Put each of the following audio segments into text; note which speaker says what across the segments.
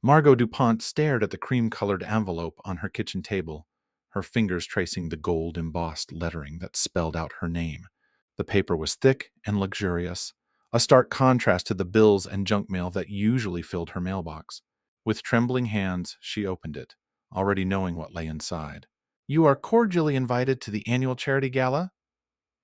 Speaker 1: Margot Dupont stared at the cream-colored envelope on her kitchen table, her fingers tracing the gold-embossed lettering that spelled out her name. The paper was thick and luxurious, a stark contrast to the bills and junk mail that usually filled her mailbox. With trembling hands, she opened it, already knowing what lay inside. "You are cordially invited to the annual charity gala."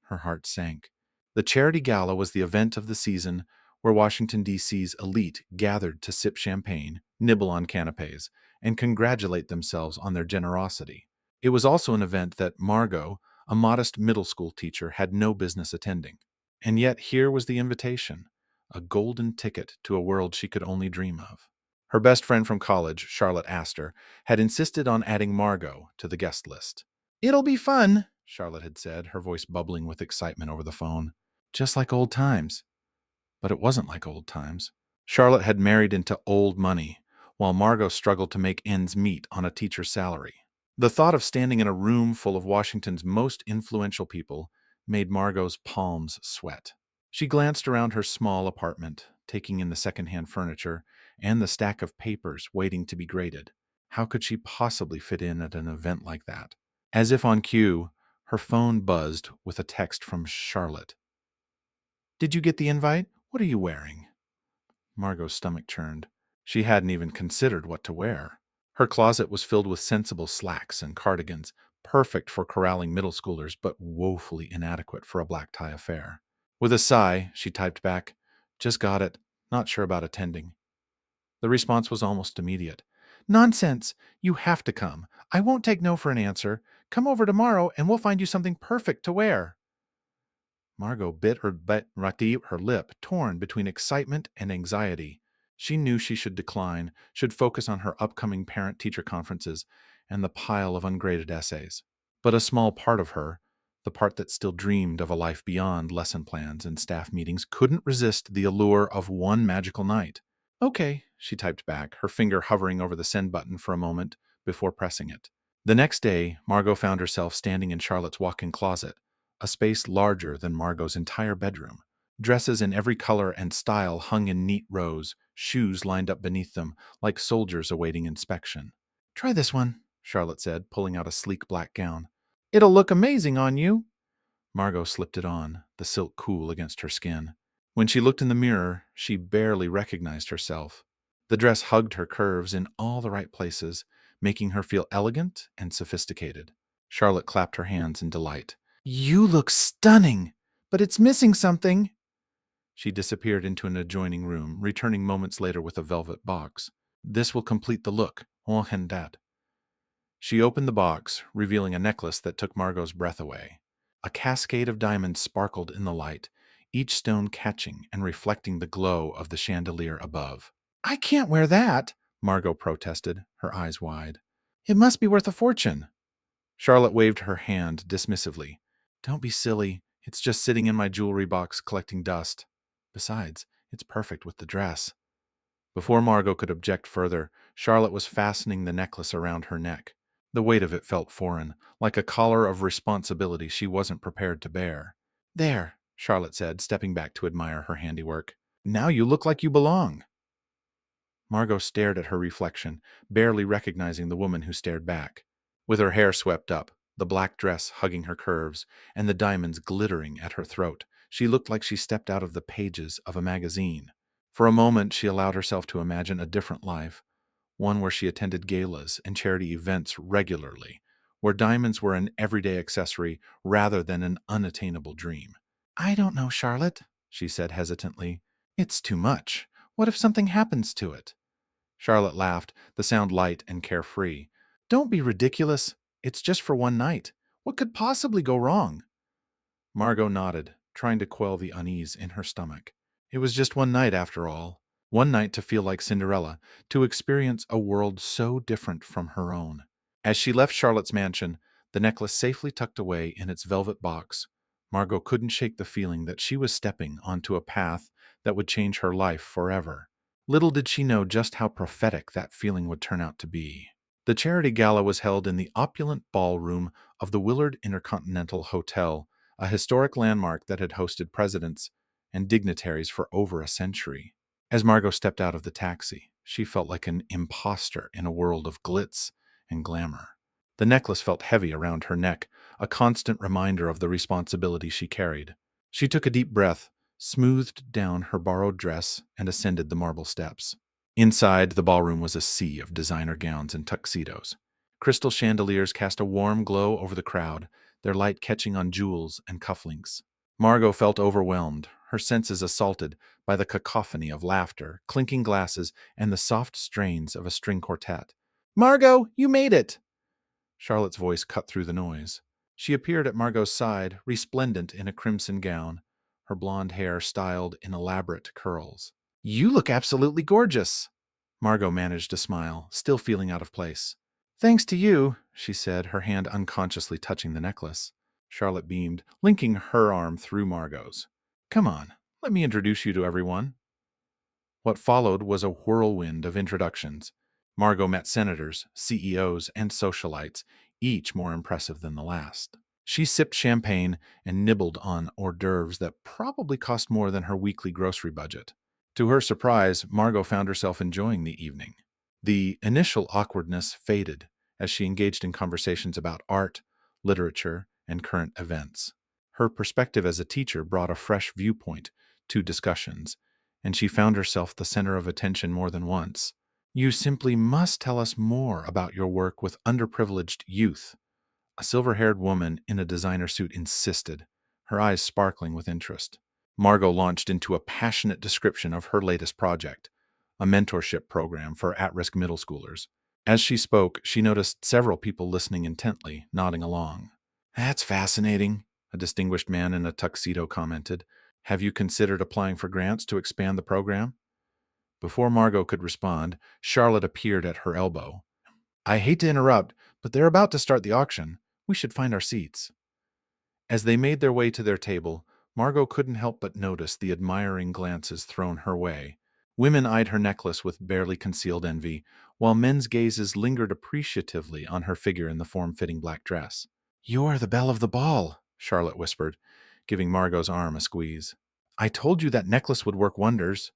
Speaker 1: Her heart sank. The charity gala was the event of the season where Washington, D.C.'s elite gathered to sip champagne, nibble on canapes, and congratulate themselves on their generosity. It was also an event that Margot, a modest middle school teacher, had no business attending. And yet here was the invitation, a golden ticket to a world she could only dream of. Her best friend from college, Charlotte Astor, had insisted on adding Margot to the guest list. "It'll be fun," Charlotte had said, her voice bubbling with excitement over the phone. Just like old times. But it wasn't like old times. Charlotte had married into old money, while Margot struggled to make ends meet on a teacher's salary. The thought of standing in a room full of Washington's most influential people made Margot's palms sweat. She glanced around her small apartment, taking in the secondhand furniture and the stack of papers waiting to be graded. How could she possibly fit in at an event like that? As if on cue, her phone buzzed with a text from Charlotte. "Did you get the invite? What are you wearing?" Margot's stomach churned. She hadn't even considered what to wear. Her closet was filled with sensible slacks and cardigans, perfect for corralling middle schoolers, but woefully inadequate for a black tie affair. With a sigh, she typed back, "Just got it. Not sure about attending." The response was almost immediate. "Nonsense. You have to come. I won't take no for an answer. Come over tomorrow and we'll find you something perfect to wear." Margot bit her lip, torn between excitement and anxiety. She knew she should decline, should focus on her upcoming parent-teacher conferences and the pile of ungraded essays. But a small part of her, the part that still dreamed of a life beyond lesson plans and staff meetings, couldn't resist the allure of one magical night. "Okay," she typed back, her finger hovering over the send button for a moment before pressing it. The next day, Margot found herself standing in Charlotte's walk-in closet, a space larger than Margot's entire bedroom. Dresses in every color and style hung in neat rows, shoes lined up beneath them, like soldiers awaiting inspection. "Try this one," Charlotte said, pulling out a sleek black gown. "It'll look amazing on you." Margot slipped it on, the silk cool against her skin. When she looked in the mirror, she barely recognized herself. The dress hugged her curves in all the right places, making her feel elegant and sophisticated. Charlotte clapped her hands in delight. "You look stunning, but it's missing something." She disappeared into an adjoining room, returning moments later with a velvet box. "This will complete the look. Oh, and that." She opened the box, revealing a necklace that took Margot's breath away. A cascade of diamonds sparkled in the light, each stone catching and reflecting the glow of the chandelier above. "I can't wear that," Margot protested, her eyes wide. "It must be worth a fortune." Charlotte waved her hand dismissively. "Don't be silly. It's just sitting in my jewelry box collecting dust. Besides, it's perfect with the dress." Before Margot could object further, Charlotte was fastening the necklace around her neck. The weight of it felt foreign, like a collar of responsibility she wasn't prepared to bear. "There," Charlotte said, stepping back to admire her handiwork. "Now you look like you belong." Margot stared at her reflection, barely recognizing the woman who stared back. With her hair swept up, the black dress hugging her curves, and the diamonds glittering at her throat, she looked like she stepped out of the pages of a magazine. For a moment, she allowed herself to imagine a different life, one where she attended galas and charity events regularly, where diamonds were an everyday accessory rather than an unattainable dream. "I don't know, Charlotte," she said hesitantly. "It's too much. What if something happens to it?" Charlotte laughed, the sound light and carefree. "Don't be ridiculous. It's just for one night. What could possibly go wrong?" Margot nodded, trying to quell the unease in her stomach. It was just one night, after all. One night to feel like Cinderella, to experience a world so different from her own. As she left Charlotte's mansion, the necklace safely tucked away in its velvet box, Margot couldn't shake the feeling that she was stepping onto a path that would change her life forever. Little did she know just how prophetic that feeling would turn out to be. The charity gala was held in the opulent ballroom of the Willard Intercontinental Hotel, a historic landmark that had hosted presidents and dignitaries for over a century. As Margot stepped out of the taxi, She felt like an imposter in a world of glitz and glamour. The necklace felt heavy around her neck, a constant reminder of the responsibility she carried. She took a deep breath, smoothed down her borrowed dress, and ascended the marble steps. Inside, the ballroom was a sea of designer gowns and tuxedos. Crystal chandeliers cast a warm glow over the crowd, their light catching on jewels and cufflinks. Margot felt overwhelmed, her senses assaulted by the cacophony of laughter, clinking glasses, and the soft strains of a string quartet. "Margot, you made it!" Charlotte's voice cut through the noise. She appeared at Margot's side, resplendent in a crimson gown, her blonde hair styled in elaborate curls. "You look absolutely gorgeous!" Margot managed a smile, still feeling out of place. "Thanks to you," she said, her hand unconsciously touching the necklace. Charlotte beamed, linking her arm through Margot's. "Come on, let me introduce you to everyone." What followed was a whirlwind of introductions. Margot met senators, CEOs, and socialites, each more impressive than the last. She sipped champagne and nibbled on hors d'oeuvres that probably cost more than her weekly grocery budget. To her surprise, Margot found herself enjoying the evening. The initial awkwardness faded as she engaged in conversations about art, literature, and current events. Her perspective as a teacher brought a fresh viewpoint to discussions, and she found herself the center of attention more than once. "You simply must tell us more about your work with underprivileged youth," a silver-haired woman in a designer suit insisted, her eyes sparkling with interest. Margot launched into a passionate description of her latest project, a mentorship program for at-risk middle schoolers. As she spoke, she noticed several people listening intently, nodding along. "That's fascinating," a distinguished man in a tuxedo commented. "Have you considered applying for grants to expand the program?" Before Margot could respond, Charlotte appeared at her elbow. "I hate to interrupt, but they're about to start the auction. We should find our seats." As they made their way to their table, Margot couldn't help but notice the admiring glances thrown her way. Women eyed her necklace with barely concealed envy, while men's gazes lingered appreciatively on her figure in the form-fitting black dress. "You're the belle of the ball," Charlotte whispered, giving Margot's arm a squeeze. "I told you that necklace would work wonders."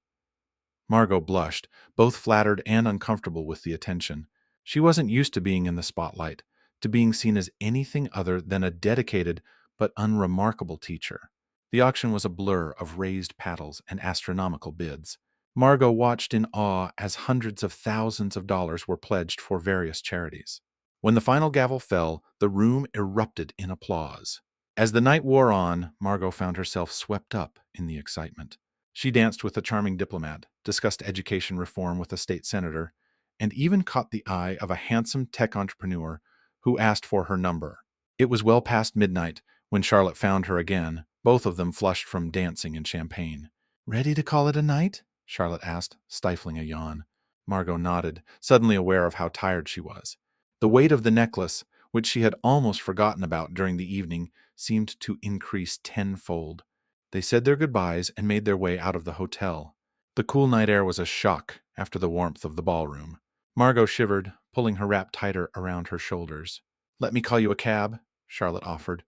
Speaker 1: Margot blushed, both flattered and uncomfortable with the attention. She wasn't used to being in the spotlight, to being seen as anything other than a dedicated but unremarkable teacher. The auction was a blur of raised paddles and astronomical bids. Margot watched in awe as hundreds of thousands of dollars were pledged for various charities. When the final gavel fell, the room erupted in applause. As the night wore on, Margot found herself swept up in the excitement. She danced with a charming diplomat, discussed education reform with a state senator, and even caught the eye of a handsome tech entrepreneur who asked for her number. It was well past midnight when Charlotte found her again, both of them flushed from dancing and champagne. "Ready to call it a night?" Charlotte asked, stifling a yawn. Margot nodded, suddenly aware of how tired she was. The weight of the necklace, which she had almost forgotten about during the evening, seemed to increase tenfold. They said their goodbyes and made their way out of the hotel. The cool night air was a shock after the warmth of the ballroom. Margot shivered, pulling her wrap tighter around her shoulders. "Let me call you a cab," Charlotte offered,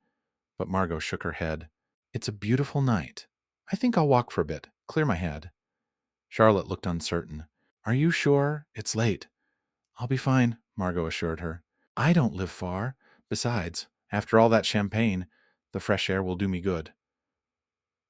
Speaker 1: but Margot shook her head. "It's a beautiful night. I think I'll walk for a bit, clear my head." Charlotte looked uncertain. "Are you sure? It's late." "I'll be fine," Margot assured her. "I don't live far. Besides, after all that champagne, the fresh air will do me good."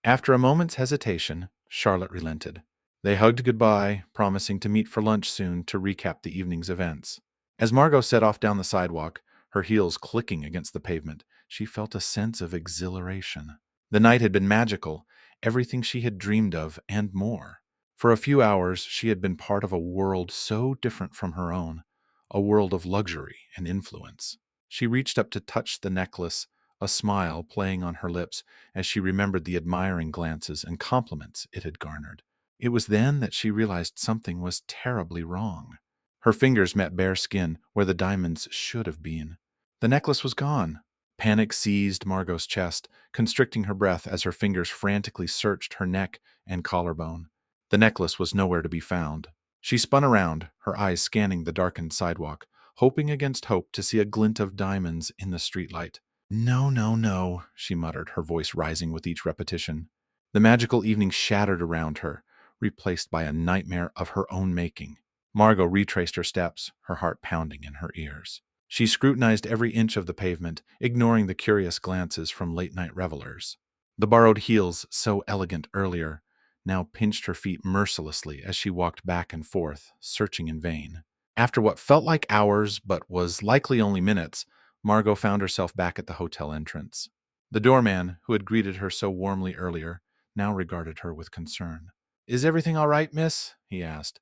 Speaker 1: After a moment's hesitation, Charlotte relented. They hugged goodbye, promising to meet for lunch soon to recap the evening's events. As Margot set off down the sidewalk, her heels clicking against the pavement, she felt a sense of exhilaration. The night had been magical, everything she had dreamed of and more. For a few hours, she had been part of a world so different from her own, a world of luxury and influence. She reached up to touch the necklace, a smile playing on her lips as she remembered the admiring glances and compliments it had garnered. It was then that she realized something was terribly wrong. Her fingers met bare skin where the diamonds should have been. The necklace was gone. Panic seized Margot's chest, constricting her breath as her fingers frantically searched her neck and collarbone. The necklace was nowhere to be found. She spun around, her eyes scanning the darkened sidewalk, hoping against hope to see a glint of diamonds in the streetlight. "No, no, no," she muttered, her voice rising with each repetition. The magical evening shattered around her, replaced by a nightmare of her own making. Margot retraced her steps, her heart pounding in her ears. She scrutinized every inch of the pavement, ignoring the curious glances from late-night revelers. The borrowed heels, so elegant earlier, now pinched her feet mercilessly as she walked back and forth, searching in vain. After what felt like hours but was likely only minutes, Margot found herself back at the hotel entrance. The doorman, who had greeted her so warmly earlier, now regarded her with concern. "Is everything all right, miss?" he asked,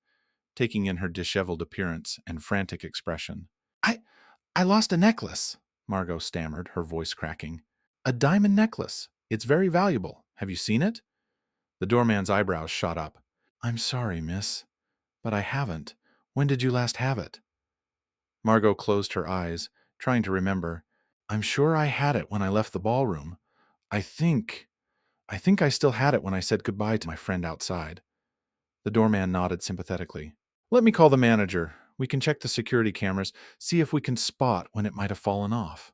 Speaker 1: taking in her disheveled appearance and frantic expression. I I lost a necklace, Margot stammered, her voice cracking. "A diamond necklace. It's very valuable. Have you seen it?" The doorman's eyebrows shot up. "I'm sorry, miss, but I haven't. When did you last have it?" Margot closed her eyes, trying to remember. "I'm sure I had it when I left the ballroom. I think I still had it when I said goodbye to my friend outside." The doorman nodded sympathetically. "Let me call the manager. We can check the security cameras, see if we can spot when it might have fallen off."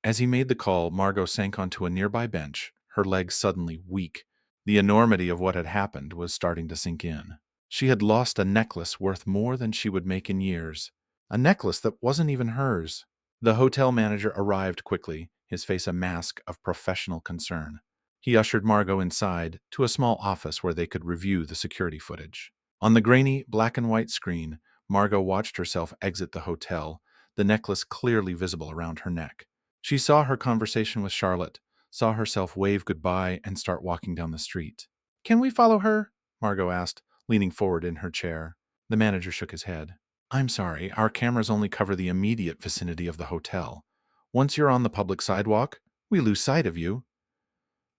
Speaker 1: As he made the call, Margot sank onto a nearby bench, her legs suddenly weak. The enormity of what had happened was starting to sink in. She had lost a necklace worth more than she would make in years. A necklace that wasn't even hers. The hotel manager arrived quickly, his face a mask of professional concern. He ushered Margot inside to a small office where they could review the security footage. On the grainy black and white screen, Margot watched herself exit the hotel, the necklace clearly visible around her neck. She saw her conversation with Charlotte, saw herself wave goodbye and start walking down the street. "Can we follow her?" Margot asked, leaning forward in her chair. The manager shook his head. "I'm sorry, our cameras only cover the immediate vicinity of the hotel. Once you're on the public sidewalk, we lose sight of you."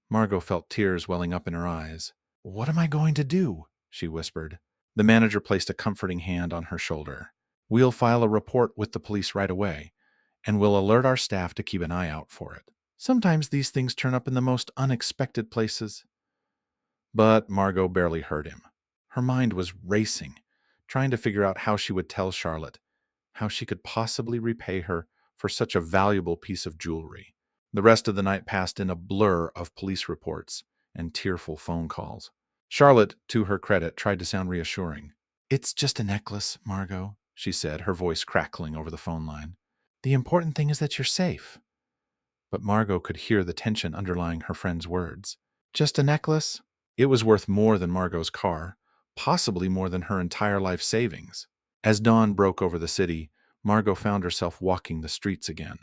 Speaker 1: Margot felt tears welling up in her eyes. "What am I going to do?" she whispered. The manager placed a comforting hand on her shoulder. "We'll file a report with the police right away, and we'll alert our staff to keep an eye out for it. Sometimes these things turn up in the most unexpected places." But Margot barely heard him. Her mind was racing, trying to figure out how she would tell Charlotte, how she could possibly repay her for such a valuable piece of jewelry. The rest of the night passed in a blur of police reports and tearful phone calls. Charlotte, to her credit, tried to sound reassuring. "It's just a necklace, Margot," she said, her voice crackling over the phone line. "The important thing is that you're safe." But Margot could hear the tension underlying her friend's words. Just a necklace? It was worth more than Margot's car, possibly more than her entire life savings. As dawn broke over the city, Margot found herself walking the streets again,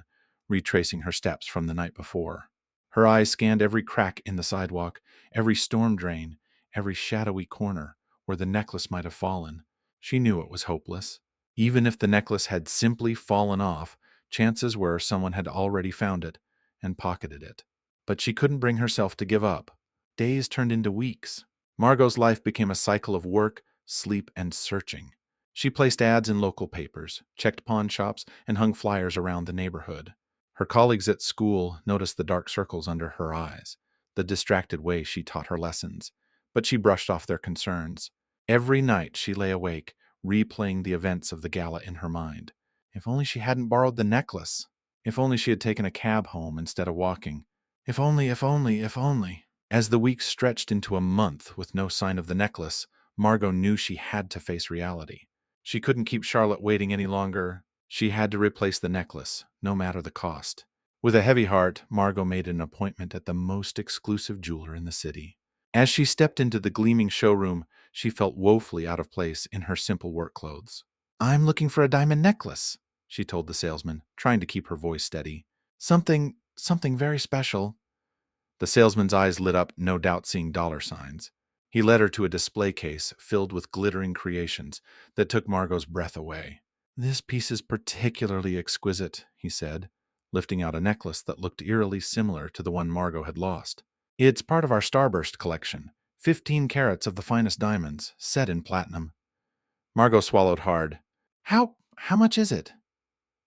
Speaker 1: retracing her steps from the night before. Her eyes scanned every crack in the sidewalk, every storm drain, every shadowy corner where the necklace might have fallen. She knew it was hopeless. Even if the necklace had simply fallen off, chances were someone had already found it and pocketed it. But she couldn't bring herself to give up. Days turned into weeks. Margot's life became a cycle of work, sleep, and searching. She placed ads in local papers, checked pawn shops, and hung flyers around the neighborhood. Her colleagues at school noticed the dark circles under her eyes, the distracted way she taught her lessons, but she brushed off their concerns. Every night she lay awake, replaying the events of the gala in her mind. If only she hadn't borrowed the necklace. If only she had taken a cab home instead of walking. If only, if only, if only. As the weeks stretched into a month with no sign of the necklace, Margot knew she had to face reality. She couldn't keep Charlotte waiting any longer. She had to replace the necklace, no matter the cost. With a heavy heart, Margot made an appointment at the most exclusive jeweler in the city. As she stepped into the gleaming showroom, she felt woefully out of place in her simple work clothes. "I'm looking for a diamond necklace," she told the salesman, trying to keep her voice steady. Something very special." The salesman's eyes lit up, no doubt seeing dollar signs. He led her to a display case filled with glittering creations that took Margot's breath away. "This piece is particularly exquisite," he said, lifting out a necklace that looked eerily similar to the one Margot had lost. "It's part of our Starburst collection, 15 carats of the finest diamonds, set in platinum." Margot swallowed hard. How much is it?"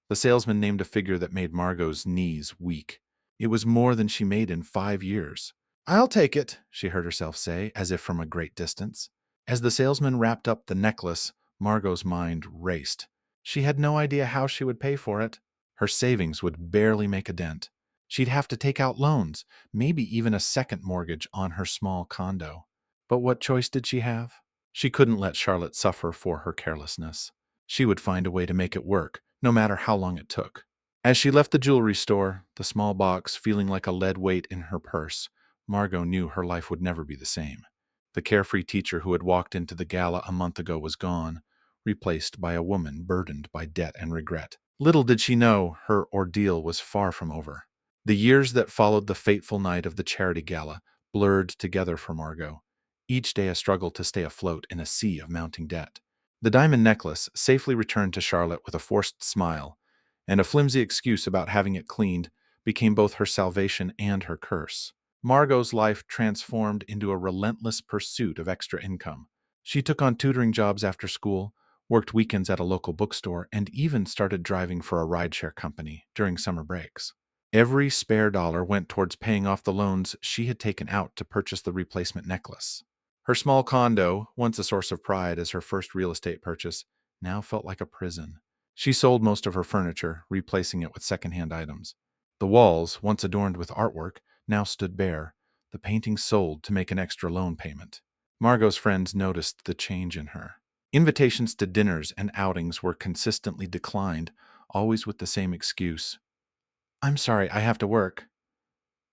Speaker 1: The salesman named a figure that made Margot's knees weak. It was more than she made in 5 years. "I'll take it," she heard herself say, as if from a great distance. As the salesman wrapped up the necklace, Margot's mind raced. She had no idea how she would pay for it. Her savings would barely make a dent. She'd have to take out loans, maybe even a second mortgage on her small condo. But what choice did she have? She couldn't let Charlotte suffer for her carelessness. She would find a way to make it work, no matter how long it took. As she left the jewelry store, the small box feeling like a lead weight in her purse, Margot knew her life would never be the same. The carefree teacher who had walked into the gala a month ago was gone, replaced by a woman burdened by debt and regret. Little did she know her ordeal was far from over. The years that followed the fateful night of the charity gala blurred together for Margot, each day a struggle to stay afloat in a sea of mounting debt. The diamond necklace safely returned to Charlotte with a forced smile, and a flimsy excuse about having it cleaned became both her salvation and her curse. Margot's life transformed into a relentless pursuit of extra income. She took on tutoring jobs after school, worked weekends at a local bookstore, and even started driving for a rideshare company during summer breaks. Every spare dollar went towards paying off the loans she had taken out to purchase the replacement necklace. Her small condo, once a source of pride as her first real estate purchase, now felt like a prison. She sold most of her furniture, replacing it with secondhand items. The walls, once adorned with artwork, now stood bare, the paintings sold to make an extra loan payment. Margot's friends noticed the change in her. Invitations to dinners and outings were consistently declined, always with the same excuse. "I'm sorry, I have to work."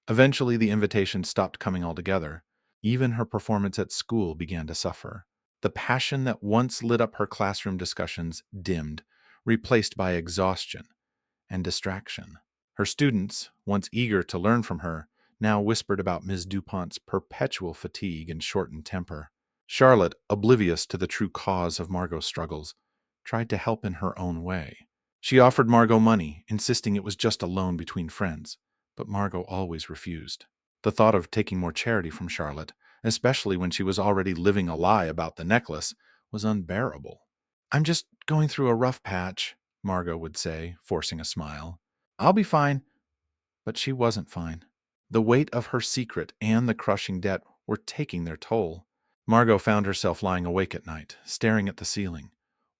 Speaker 1: Eventually, the invitations stopped coming altogether. Even her performance at school began to suffer. The passion that once lit up her classroom discussions dimmed, replaced by exhaustion and distraction. Her students, once eager to learn from her, now whispered about Ms. DuPont's perpetual fatigue and shortened temper. Charlotte, oblivious to the true cause of Margot's struggles, tried to help in her own way. She offered Margot money, insisting it was just a loan between friends, but Margot always refused. The thought of taking more charity from Charlotte, especially when she was already living a lie about the necklace, was unbearable. "I'm just going through a rough patch," Margot would say, forcing a smile. "I'll be fine." But she wasn't fine. The weight of her secret and the crushing debt were taking their toll. Margot found herself lying awake at night, staring at the ceiling,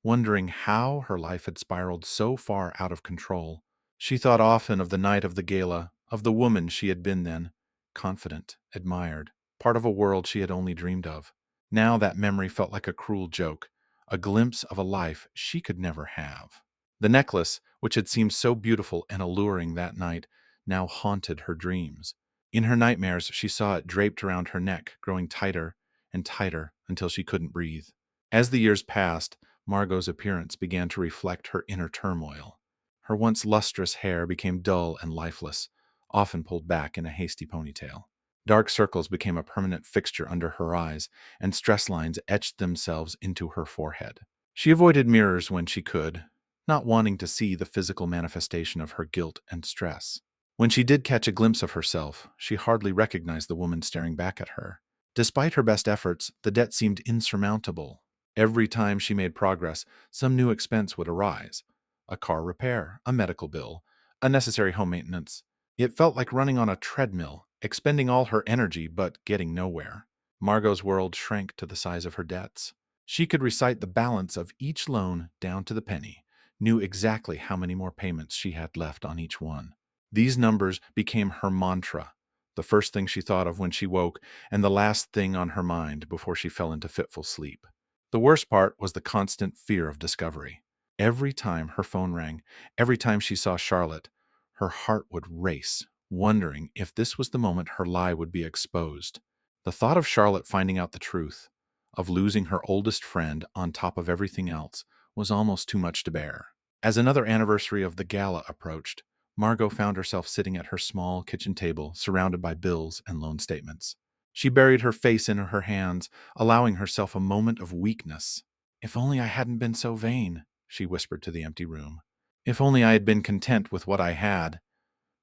Speaker 1: wondering how her life had spiraled so far out of control. She thought often of the night of the gala, of the woman she had been then, confident, admired, part of a world she had only dreamed of. Now that memory felt like a cruel joke, a glimpse of a life she could never have. The necklace, which had seemed so beautiful and alluring that night, now haunted her dreams. In her nightmares, she saw it draped around her neck, growing tighter and tighter until she couldn't breathe. As the years passed, Margot's appearance began to reflect her inner turmoil. Her once lustrous hair became dull and lifeless, often pulled back in a hasty ponytail. Dark circles became a permanent fixture under her eyes, and stress lines etched themselves into her forehead. She avoided mirrors when she could, not wanting to see the physical manifestation of her guilt and stress. When she did catch a glimpse of herself, she hardly recognized the woman staring back at her. Despite her best efforts, the debt seemed insurmountable. Every time she made progress, some new expense would arise: a car repair, a medical bill, unnecessary home maintenance. It felt like running on a treadmill, expending all her energy but getting nowhere. Margot's world shrank to the size of her debts. She could recite the balance of each loan down to the penny, knew exactly how many more payments she had left on each one. These numbers became her mantra, the first thing she thought of when she woke and the last thing on her mind before she fell into fitful sleep. The worst part was the constant fear of discovery. Every time her phone rang, every time she saw Charlotte, her heart would race, wondering if this was the moment her lie would be exposed. The thought of Charlotte finding out the truth, of losing her oldest friend on top of everything else, was almost too much to bear. As another anniversary of the gala approached, Margot found herself sitting at her small kitchen table, surrounded by bills and loan statements. She buried her face in her hands, allowing herself a moment of weakness. "If only I hadn't been so vain," she whispered to the empty room. "If only I had been content with what I had."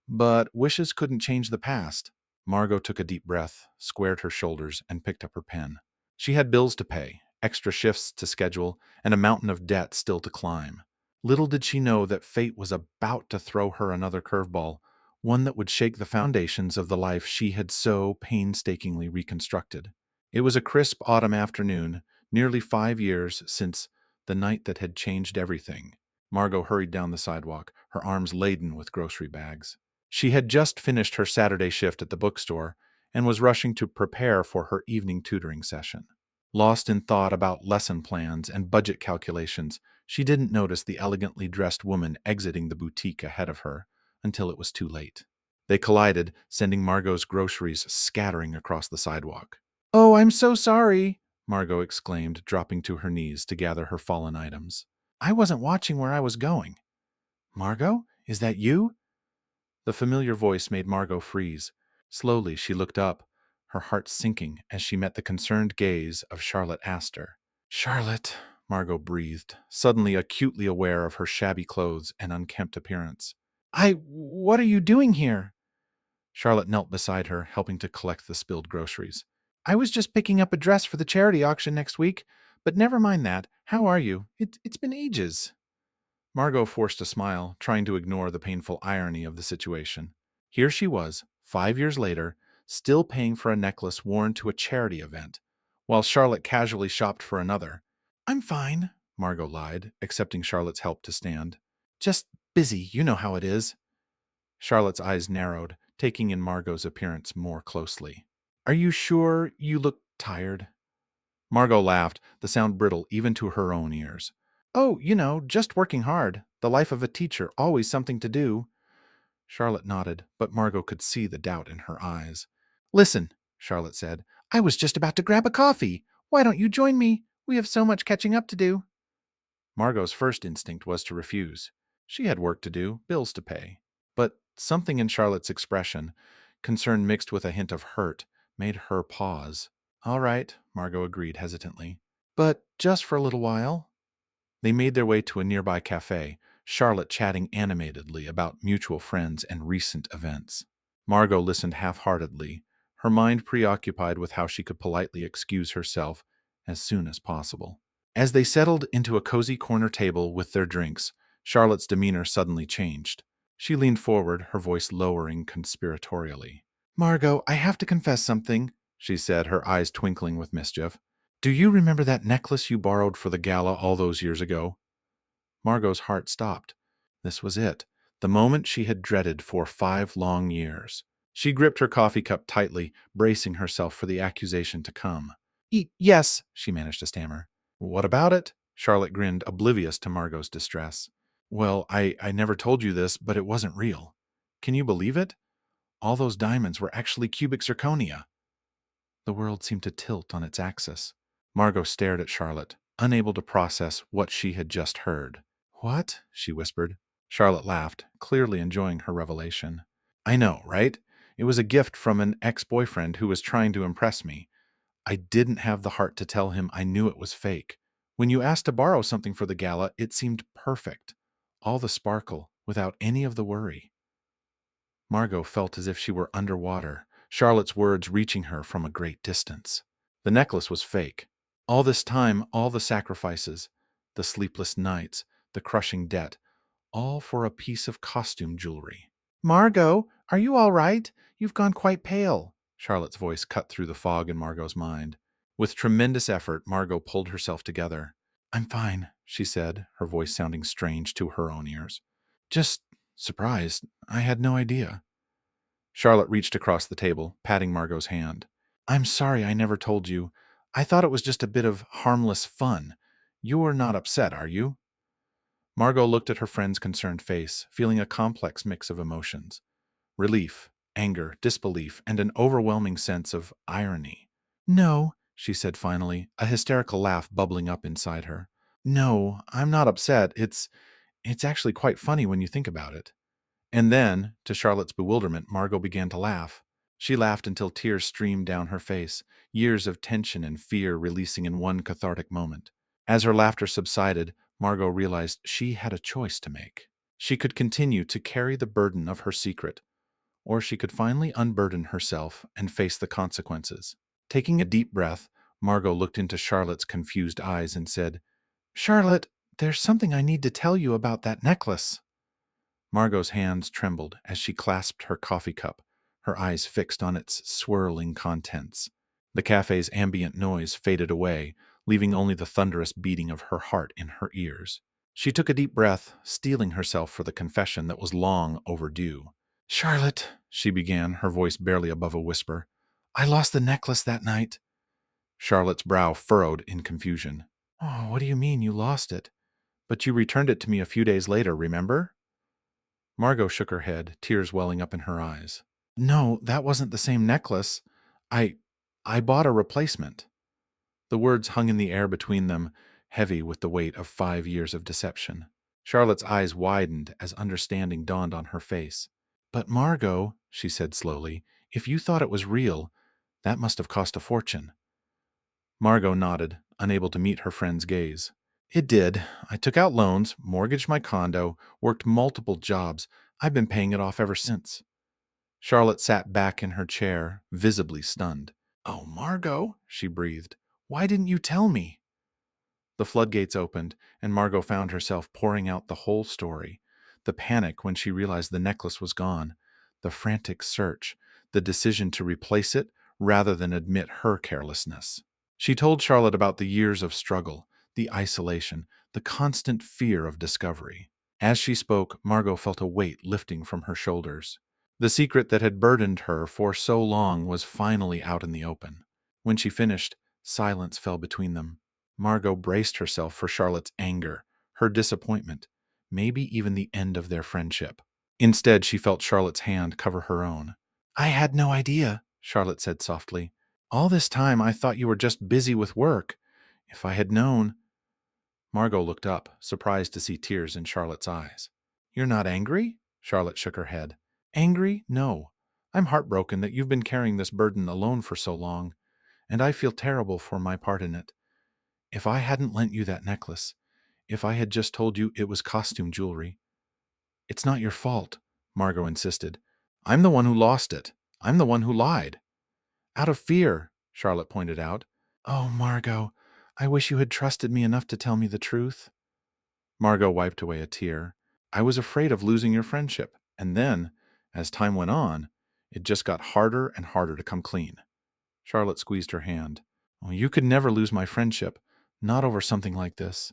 Speaker 1: But wishes couldn't change the past. Margot took a deep breath, squared her shoulders, and picked up her pen. She had bills to pay, extra shifts to schedule, and a mountain of debt still to climb. Little did she know that fate was about to throw her another curveball, one that would shake the foundations of the life she had so painstakingly reconstructed. It was a crisp autumn afternoon, nearly 5 years since the night that had changed everything. Margot hurried down the sidewalk, her arms laden with grocery bags. She had just finished her Saturday shift at the bookstore and was rushing to prepare for her evening tutoring session. Lost in thought about lesson plans and budget calculations, she didn't notice the elegantly dressed woman exiting the boutique ahead of her until it was too late. They collided, sending Margot's groceries scattering across the sidewalk. "Oh, I'm so sorry," Margot exclaimed, dropping to her knees to gather her fallen items. "I wasn't watching where I was going." "Margot, is that you?" The familiar voice made Margot freeze. Slowly, she looked up, her heart sinking as she met the concerned gaze of Charlotte Astor. "Charlotte," Margot breathed, suddenly acutely aware of her shabby clothes and unkempt appearance. What are you doing here?" Charlotte knelt beside her, helping to collect the spilled groceries. "I was just picking up a dress for the charity auction next week, but never mind that. How are you? It's been ages." Margot forced a smile, trying to ignore the painful irony of the situation. Here she was, 5 years later, still paying for a necklace worn to a charity event, while Charlotte casually shopped for another. "I'm fine," Margot lied, accepting Charlotte's help to stand. "Just busy, you know how it is." Charlotte's eyes narrowed, taking in Margot's appearance more closely. "Are you sure you look tired?" Margot laughed, the sound brittle even to her own ears. "Oh, just working hard. The life of a teacher, always something to do." Charlotte nodded, but Margot could see the doubt in her eyes. "Listen," Charlotte said, "I was just about to grab a coffee. Why don't you join me? We have so much catching up to do." Margot's first instinct was to refuse. She had work to do, bills to pay. But something in Charlotte's expression, concern mixed with a hint of hurt, made her pause. "All right," Margot agreed hesitantly. "But just for a little while." They made their way to a nearby cafe, Charlotte chatting animatedly about mutual friends and recent events. Margot listened half-heartedly, her mind preoccupied with how she could politely excuse herself as soon as possible. As they settled into a cozy corner table with their drinks, Charlotte's demeanor suddenly changed. She leaned forward, her voice lowering conspiratorially. "Margot, I have to confess something," she said, her eyes twinkling with mischief. "Do you remember that necklace you borrowed for the gala all those years ago?" Margot's heart stopped. This was it, the moment she had dreaded for 5 long years. She gripped her coffee cup tightly, bracing herself for the accusation to come. Yes," she managed to stammer. "What about it?" Charlotte grinned, oblivious to Margot's distress. "Well, I never told you this, but it wasn't real. Can you believe it? All those diamonds were actually cubic zirconia." The world seemed to tilt on its axis. Margot stared at Charlotte, unable to process what she had just heard. "What?" she whispered. Charlotte laughed, clearly enjoying her revelation. "I know, right? It was a gift from an ex-boyfriend who was trying to impress me. I didn't have the heart to tell him I knew it was fake. When you asked to borrow something for the gala, it seemed perfect. All the sparkle, without any of the worry." Margot felt as if she were underwater, Charlotte's words reaching her from a great distance. The necklace was fake. All this time, all the sacrifices, the sleepless nights, the crushing debt, all for a piece of costume jewelry. "Margot, are you all right? You've gone quite pale." Charlotte's voice cut through the fog in Margot's mind. With tremendous effort, Margot pulled herself together. "I'm fine," she said, her voice sounding strange to her own ears. "Just surprised. I had no idea." Charlotte reached across the table, patting Margot's hand. "I'm sorry I never told you. I thought it was just a bit of harmless fun. You're not upset, are you?" Margot looked at her friend's concerned face, feeling a complex mix of emotions. Relief, anger, disbelief, and an overwhelming sense of irony. "No," she said finally, a hysterical laugh bubbling up inside her. "No, I'm not upset. It's actually quite funny when you think about it." And then, to Charlotte's bewilderment, Margot began to laugh. She laughed until tears streamed down her face, years of tension and fear releasing in one cathartic moment. As her laughter subsided, Margot realized she had a choice to make. She could continue to carry the burden of her secret, or she could finally unburden herself and face the consequences. Taking a deep breath, Margot looked into Charlotte's confused eyes and said, "Charlotte, there's something I need to tell you about that necklace." Margot's hands trembled as she clasped her coffee cup, her eyes fixed on its swirling contents. The cafe's ambient noise faded away, leaving only the thunderous beating of her heart in her ears. She took a deep breath, steeling herself for the confession that was long overdue. "Charlotte," she began, her voice barely above a whisper, "I lost the necklace that night." Charlotte's brow furrowed in confusion. Oh, what do you mean you lost it? But you returned it to me a few days later, remember? Margot shook her head, tears welling up in her eyes. No, that wasn't the same necklace. I I bought a replacement. The words hung in the air between them, heavy with the weight of 5 years of deception. Charlotte's eyes widened as understanding dawned on her face. But Margot, she said slowly, if you thought it was real, that must have cost a fortune. Margot nodded, unable to meet her friend's gaze. It did. I took out loans, mortgaged my condo, worked multiple jobs. I've been paying it off ever since. Charlotte sat back in her chair, visibly stunned. Oh, Margot, she breathed. Why didn't you tell me? The floodgates opened, and Margot found herself pouring out the whole story. The panic when she realized the necklace was gone, the frantic search, the decision to replace it rather than admit her carelessness. She told Charlotte about the years of struggle, the isolation, the constant fear of discovery. As she spoke, Margot felt a weight lifting from her shoulders. The secret that had burdened her for so long was finally out in the open. When she finished, silence fell between them. Margot braced herself for Charlotte's anger, her disappointment, maybe even the end of their friendship. Instead, she felt Charlotte's hand cover her own. I had no idea, Charlotte said softly. All this time I thought you were just busy with work. If I had known. Margot looked up, surprised to see tears in Charlotte's eyes. You're not angry? Charlotte shook her head. Angry? No. I'm heartbroken that you've been carrying this burden alone for so long, and I feel terrible for my part in it. If I hadn't lent you that necklace, if I had just told you it was costume jewelry. It's not your fault, Margot insisted. I'm the one who lost it. I'm the one who lied. Out of fear, Charlotte pointed out. Oh, Margot, I wish you had trusted me enough to tell me the truth. Margot wiped away a tear. I was afraid of losing your friendship, and then, as time went on, it just got harder and harder to come clean. Charlotte squeezed her hand. Oh, you could never lose my friendship, not over something like this.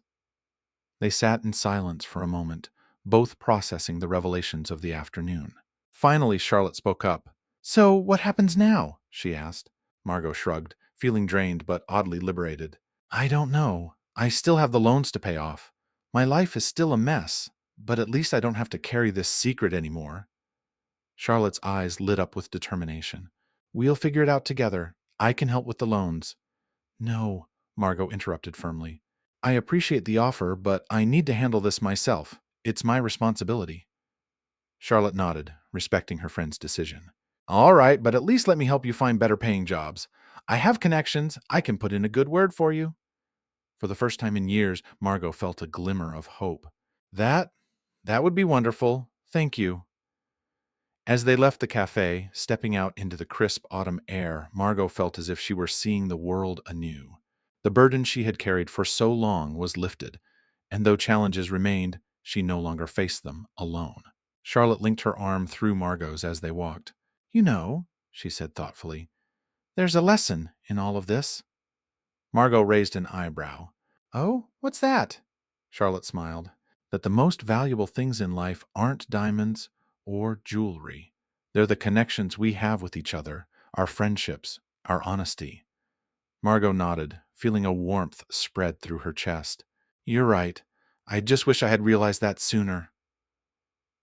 Speaker 1: They sat in silence for a moment, both processing the revelations of the afternoon. Finally, Charlotte spoke up. So, what happens now? She asked. Margot shrugged, feeling drained but oddly liberated. I don't know. I still have the loans to pay off. My life is still a mess, but at least I don't have to carry this secret anymore. Charlotte's eyes lit up with determination. We'll figure it out together. I can help with the loans. No, Margot interrupted firmly. I appreciate the offer, but I need to handle this myself. It's my responsibility. Charlotte nodded, respecting her friend's decision. All right, but at least let me help you find better paying jobs. I have connections. I can put in a good word for you. For the first time in years, Margot felt a glimmer of hope. That would be wonderful. Thank you. As they left the cafe, stepping out into the crisp autumn air, Margot felt as if she were seeing the world anew. The burden she had carried for so long was lifted, and though challenges remained, she no longer faced them alone. Charlotte linked her arm through Margot's as they walked. You know, she said thoughtfully, there's a lesson in all of this. Margot raised an eyebrow. Oh, what's that? Charlotte smiled. That the most valuable things in life aren't diamonds or jewelry. They're the connections we have with each other, our friendships, our honesty. Margot nodded, feeling a warmth spread through her chest. You're right. I just wish I had realized that sooner.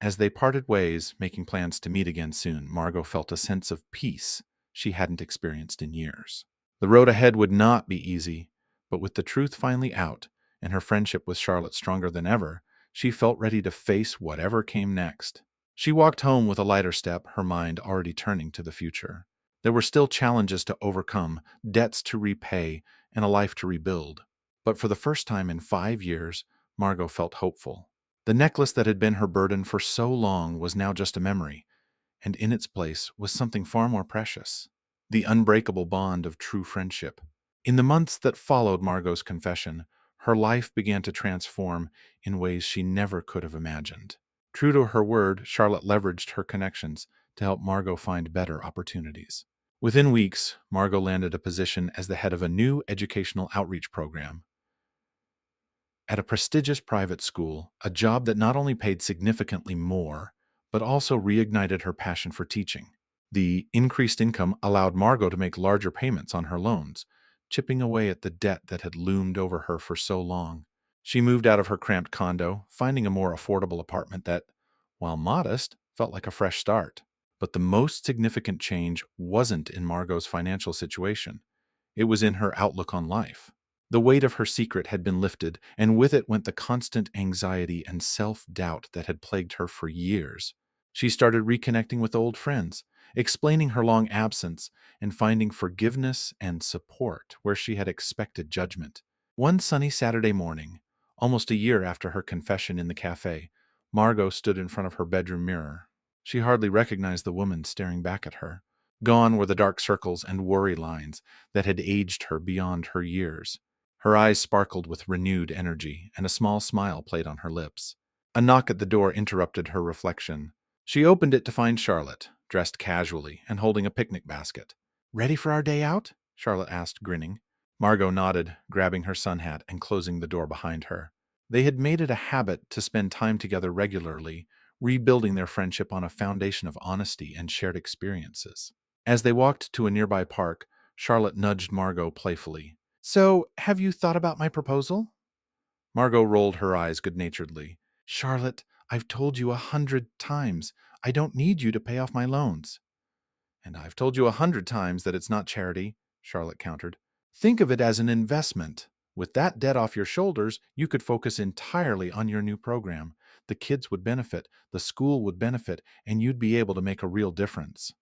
Speaker 1: As they parted ways, making plans to meet again soon, Margot felt a sense of peace she hadn't experienced in years. The road ahead would not be easy, but with the truth finally out and her friendship with Charlotte stronger than ever, she felt ready to face whatever came next. She walked home with a lighter step, her mind already turning to the future. There were still challenges to overcome, debts to repay, and a life to rebuild. But for the first time in 5 years, Margot felt hopeful. The necklace that had been her burden for so long was now just a memory, and in its place was something far more precious, the unbreakable bond of true friendship. In the months that followed Margot's confession, her life began to transform in ways she never could have imagined. True to her word, Charlotte leveraged her connections to help Margot find better opportunities. Within weeks, Margot landed a position as the head of a new educational outreach program at a prestigious private school, a job that not only paid significantly more, but also reignited her passion for teaching. The increased income allowed Margot to make larger payments on her loans, chipping away at the debt that had loomed over her for so long. She moved out of her cramped condo, finding a more affordable apartment that, while modest, felt like a fresh start. But the most significant change wasn't in Margot's financial situation. It was in her outlook on life. The weight of her secret had been lifted, and with it went the constant anxiety and self doubt that had plagued her for years. She started reconnecting with old friends, explaining her long absence, and finding forgiveness and support where she had expected judgment. One sunny Saturday morning, almost a year after her confession in the cafe, Margot stood in front of her bedroom mirror. She hardly recognized the woman staring back at her. Gone were the dark circles and worry lines that had aged her beyond her years. Her eyes sparkled with renewed energy, and a small smile played on her lips. A knock at the door interrupted her reflection. She opened it to find Charlotte, dressed casually and holding a picnic basket. "Ready for our day out?" Charlotte asked, grinning. Margot nodded, grabbing her sun hat and closing the door behind her. They had made it a habit to spend time together regularly, rebuilding their friendship on a foundation of honesty and shared experiences. As they walked to a nearby park, Charlotte nudged Margot playfully. "So, have you thought about my proposal?" Margot rolled her eyes good-naturedly. "Charlotte, I've told you 100 times. I don't need you to pay off my loans." "And I've told you 100 times that it's not charity," Charlotte countered. "Think of it as an investment. With that debt off your shoulders, you could focus entirely on your new program. The kids would benefit, the school would benefit, and you'd be able to make a real difference."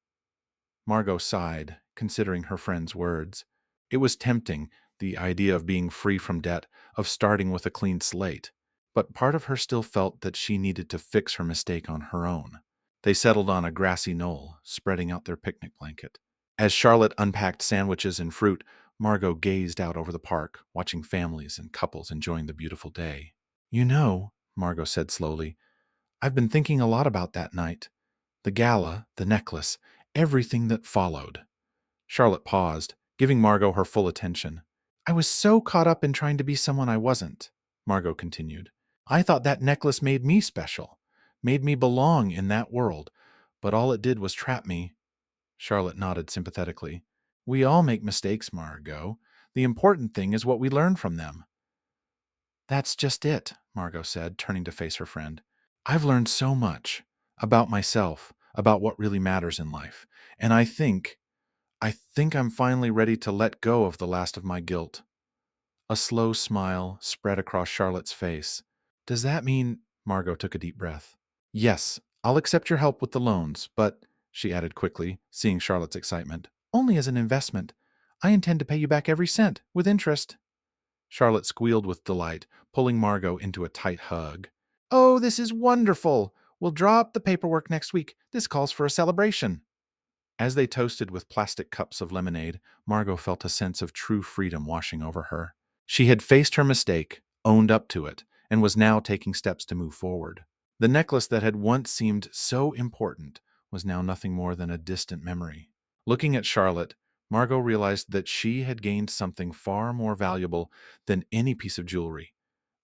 Speaker 1: Margot sighed, considering her friend's words. It was tempting, the idea of being free from debt, of starting with a clean slate. But part of her still felt that she needed to fix her mistake on her own. They settled on a grassy knoll, spreading out their picnic blanket. As Charlotte unpacked sandwiches and fruit, Margot gazed out over the park, watching families and couples enjoying the beautiful day. "You know," Margot said slowly, "I've been thinking a lot about that night. The gala, the necklace, everything that followed." Charlotte paused, giving Margot her full attention. "I was so caught up in trying to be someone I wasn't," Margot continued. "I thought that necklace made me special, made me belong in that world, but all it did was trap me." Charlotte nodded sympathetically. "We all make mistakes, Margot. The important thing is what we learn from them." "That's just it," Margot said, turning to face her friend. "I've learned so much about myself, about what really matters in life, and I think I'm finally ready to let go of the last of my guilt." A slow smile spread across Charlotte's face. "Does that mean—" Margot took a deep breath. "Yes, I'll accept your help with the loans, but," she added quickly, seeing Charlotte's excitement, "only as an investment. I intend to pay you back every cent, with interest." Charlotte squealed with delight, pulling Margot into a tight hug. "Oh, this is wonderful! We'll draw up the paperwork next week. This calls for a celebration." As they toasted with plastic cups of lemonade, Margot felt a sense of true freedom washing over her. She had faced her mistake, owned up to it, and was now taking steps to move forward. The necklace that had once seemed so important was now nothing more than a distant memory. Looking at Charlotte, Margot realized that she had gained something far more valuable than any piece of jewelry,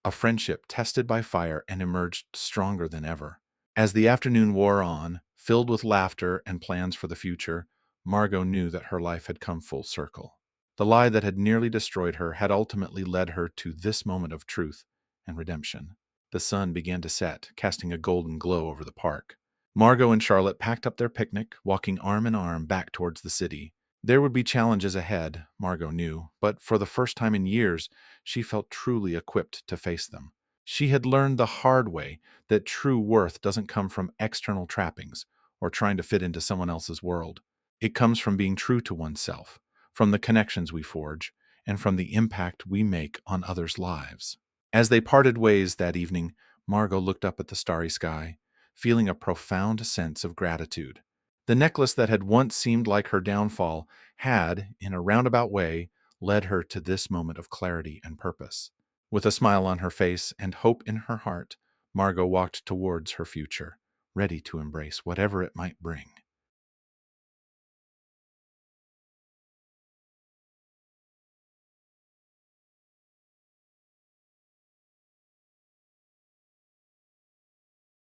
Speaker 1: a friendship tested by fire and emerged stronger than ever. As the afternoon wore on, filled with laughter and plans for the future, Margot knew that her life had come full circle. The lie that had nearly destroyed her had ultimately led her to this moment of truth and redemption. The sun began to set, casting a golden glow over the park. Margot and Charlotte packed up their picnic, walking arm in arm back towards the city. There would be challenges ahead, Margot knew, but for the first time in years, she felt truly equipped to face them. She had learned the hard way that true worth doesn't come from external trappings or trying to fit into someone else's world. It comes from being true to oneself, from the connections we forge, and from the impact we make on others' lives. As they parted ways that evening, Margot looked up at the starry sky, feeling a profound sense of gratitude. The necklace that had once seemed like her downfall had, in a roundabout way, led her to this moment of clarity and purpose. With a smile on her face and hope in her heart, Margot walked towards her future, ready to embrace whatever it might bring.